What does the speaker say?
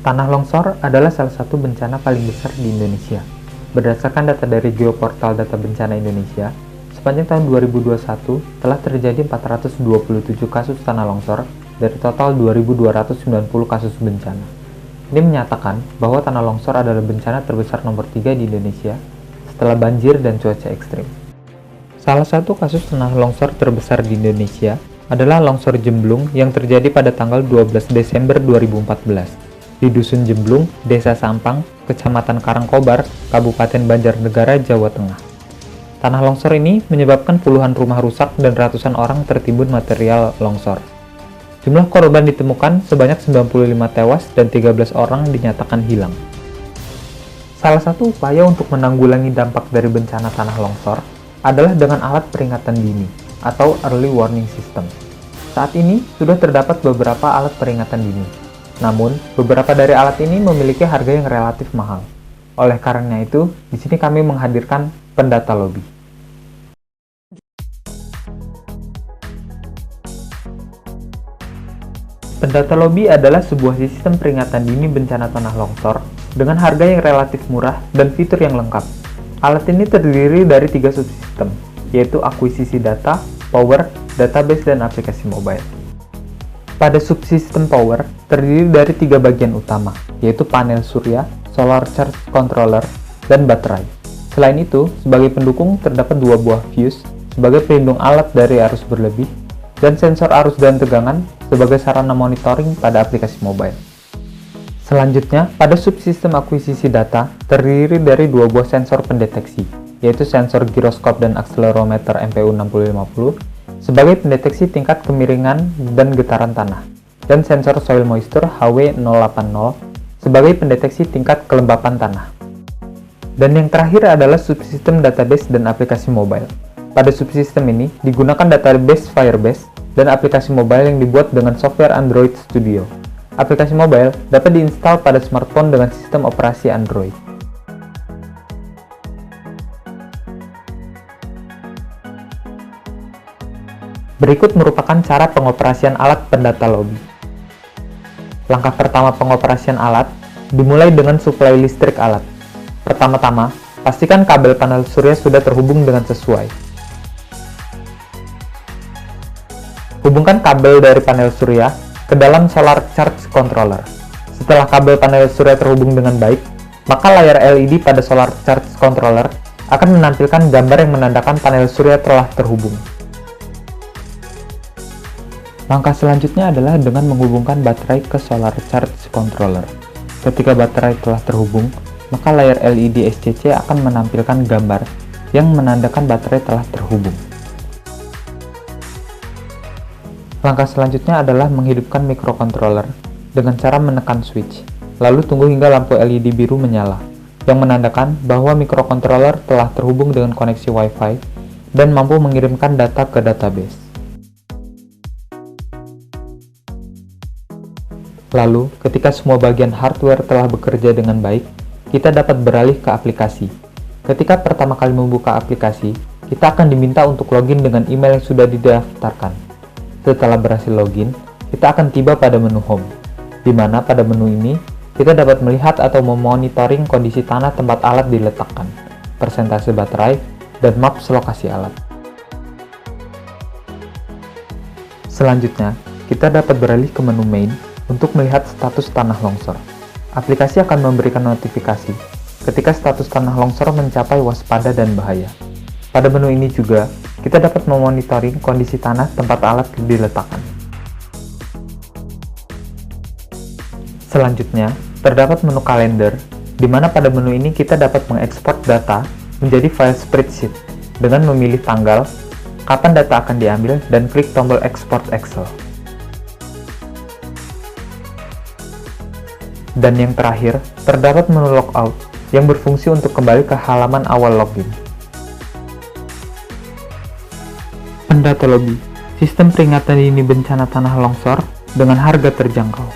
Tanah longsor adalah salah satu bencana paling besar di Indonesia. Berdasarkan data dari Geoportal Data Bencana Indonesia, sepanjang tahun 2021 telah terjadi 427 kasus tanah longsor dari total 2.290 kasus bencana. Ini menyatakan bahwa tanah longsor adalah bencana terbesar nomor 3 di Indonesia setelah banjir dan cuaca ekstrim. Salah satu kasus tanah longsor terbesar di Indonesia adalah longsor Jemblung yang terjadi pada tanggal 12 Desember 2014 di Dusun Jemblung, Desa Sampang, Kecamatan Karangkobar, Kabupaten Banjarnegara, Jawa Tengah. Tanah longsor ini menyebabkan puluhan rumah rusak dan ratusan orang tertimbun material longsor. Jumlah korban ditemukan sebanyak 95 tewas dan 13 orang dinyatakan hilang. Salah satu upaya untuk menanggulangi dampak dari bencana tanah longsor adalah dengan alat peringatan dini atau Early Warning System. Saat ini sudah terdapat beberapa alat peringatan dini. Namun, beberapa dari alat ini memiliki harga yang relatif mahal. Oleh karena itu, di sini kami menghadirkan Pendata Lobby. Pendata Lobby adalah sebuah sistem peringatan dini bencana tanah longsor dengan harga yang relatif murah dan fitur yang lengkap. Alat ini terdiri dari 3 subsistem, yaitu akuisisi data, power, database, dan aplikasi mobile. Pada subsistem power, terdiri dari 3 bagian utama, yaitu panel surya, solar charge controller, dan baterai. Selain itu, sebagai pendukung terdapat 2 buah fuse sebagai pelindung alat dari arus berlebih, dan sensor arus dan tegangan sebagai sarana monitoring pada aplikasi mobile. Selanjutnya, pada subsistem akuisisi data, terdiri dari 2 buah sensor pendeteksi, yaitu sensor giroskop dan akselerometer MPU 6050, sebagai pendeteksi tingkat kemiringan dan getaran tanah, dan sensor soil moisture HW080 sebagai pendeteksi tingkat kelembapan tanah. Dan yang terakhir adalah subsistem database dan aplikasi mobile. Pada subsistem ini digunakan database Firebase dan aplikasi mobile yang dibuat dengan software Android Studio. Aplikasi mobile dapat diinstal pada smartphone dengan sistem operasi Android. Berikut merupakan cara pengoperasian alat Pendata Lobby. Langkah pertama pengoperasian alat dimulai dengan suplai listrik alat. Pertama-tama, pastikan kabel panel surya sudah terhubung dengan sesuai. Hubungkan kabel dari panel surya ke dalam solar charge controller. Setelah kabel panel surya terhubung dengan baik, maka layar LED pada solar charge controller akan menampilkan gambar yang menandakan panel surya telah terhubung. Langkah selanjutnya adalah dengan menghubungkan baterai ke solar charge controller. Ketika baterai telah terhubung, maka layar LED SCC akan menampilkan gambar yang menandakan baterai telah terhubung. Langkah selanjutnya adalah menghidupkan microcontroller dengan cara menekan switch, lalu tunggu hingga lampu LED biru menyala, yang menandakan bahwa microcontroller telah terhubung dengan koneksi Wi-Fi dan mampu mengirimkan data ke database. Lalu, ketika semua bagian hardware telah bekerja dengan baik, kita dapat beralih ke aplikasi. Ketika pertama kali membuka aplikasi, kita akan diminta untuk login dengan email yang sudah didaftarkan. Setelah berhasil login, kita akan tiba pada menu Home, di mana pada menu ini, kita dapat melihat atau memonitoring kondisi tanah tempat alat diletakkan, persentase baterai, dan maps lokasi alat. Selanjutnya, kita dapat beralih ke menu Main, untuk melihat status tanah longsor. Aplikasi akan memberikan notifikasi ketika status tanah longsor mencapai waspada dan bahaya. Pada menu ini juga, kita dapat memonitoring kondisi tanah tempat alat diletakkan. Selanjutnya, terdapat menu kalender, di mana pada menu ini kita dapat mengekspor data menjadi file spreadsheet dengan memilih tanggal, kapan data akan diambil, dan klik tombol Export Excel. Dan yang terakhir, terdapat menu logout yang berfungsi untuk kembali ke halaman awal login. Pendata Lobby, sistem peringatan dini bencana tanah longsor dengan harga terjangkau.